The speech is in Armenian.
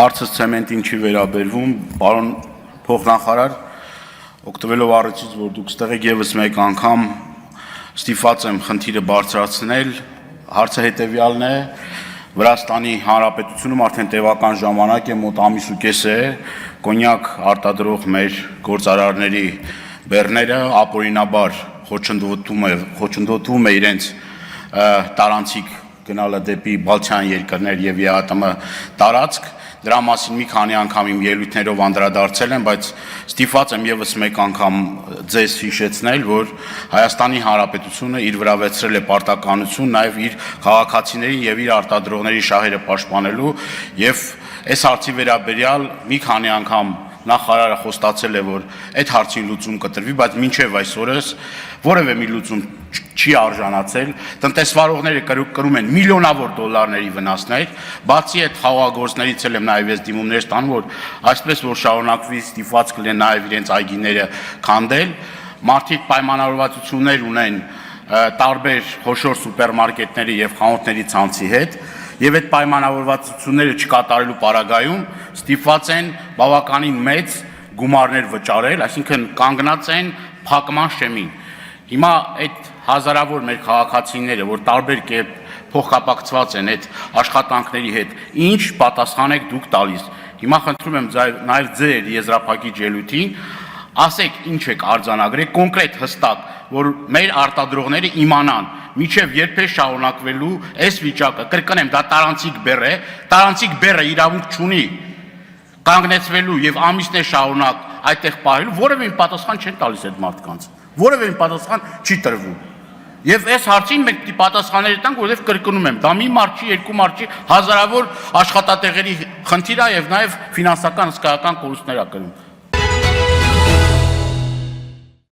Հարցը ցեմենտին չի վերաբերվում, պարոն փոխնախարար, օգտվելով առիթից, որ դուք ստեղ եք եւս մեկ անգամ ստիպված եմ խնդիրը բարձրացնել, հարցը հետեւյալն է, Վրաստանի Հանրապետությունում արդեն տևական ժամանակ է, մոտ ամիս ու կես է, կոնյակ արտադրող մեր գործարարների բեռները ապօրինաբար խոչընդոտում է իրենց տարանցիկ գնալը դեպի Բալթյան երկրներ եւ ԵԱՏՄ տարածք, դրա մասին մի քանի անգամ իմ ելույթներով անդրադարձել եմ, բայց ստիպված եմ եւս մեկ անգամ ձեզ հիշեցնել, որ Հայաստանի Հանրապետությունը իր վրա վերցրել է պարտականություն նաեւ իր քաղաքացիների եւ իր արտադրողների շահերը պաշտպանելու եւ այս հարցի վերաբերյալ մի քանի անգամ նախարարը խոստացել է, որ այդ հարցին լուծում կտրվի, բայց մինչև այսօրս որևէ մի լուծում չի արժանացել, տնտեսվարողները կրում են միլիոնավոր դոլարների վնասներ, բացի այդ խաղաղագործներից էլ եմ նաև ես դիմումներ ստանում, որ այսպես որ շարունակվի ստիպված կլինեն նաև իրենց այգիները քանդել, մարդիկ պայմանավորվածություններ ունեն տարբեր խոշոր սուպերմարկետների եւ խանութների ցանցի հետ, եւ այդ պայմանավորվածությունները չկատարելու պարագայում ստիպված են բավականին մեծ գումարներ վճարել, այսինքն կանգնած են փակման շեմին։ Հիմա այդ հազարավոր մեր քաղաքացիները, որ տարբեր կերպ փոխկապակցված են այդ աշխատանքների հետ, ինչ պատասխան եք դուք տալիս։ Հիմա խնդրում եմ նաեւ ձեր եզրափակիչ ելույթին ասեք ինչ եք արձանագրել կոնկրետ հստակ, որ մեր արտադրողները իմանան, միջև երբ է շարունակվելու այս վիճակը, կրկնեմ, դա տարանցիկ բեռ է, տարանցիկ բեռը իրավունք չունի կանգնեցվելու եւ ամիսներ շարունակ այդտեղ պահելու, որևէ պատասխան չեն տալիս այդ մարդկանց, որևէ պատասխան չի տրվում։ Եվ այս հարցին մենք պիտի պատասխաններ տանք, որովհետև կրկնում եմ, դա մի մարդ չի, երկու մարդ չի, հազարավոր աշխատատեղերի խնդիր է եւ նաեւ ֆինանսական հսկայական կորուստներ ա կրում։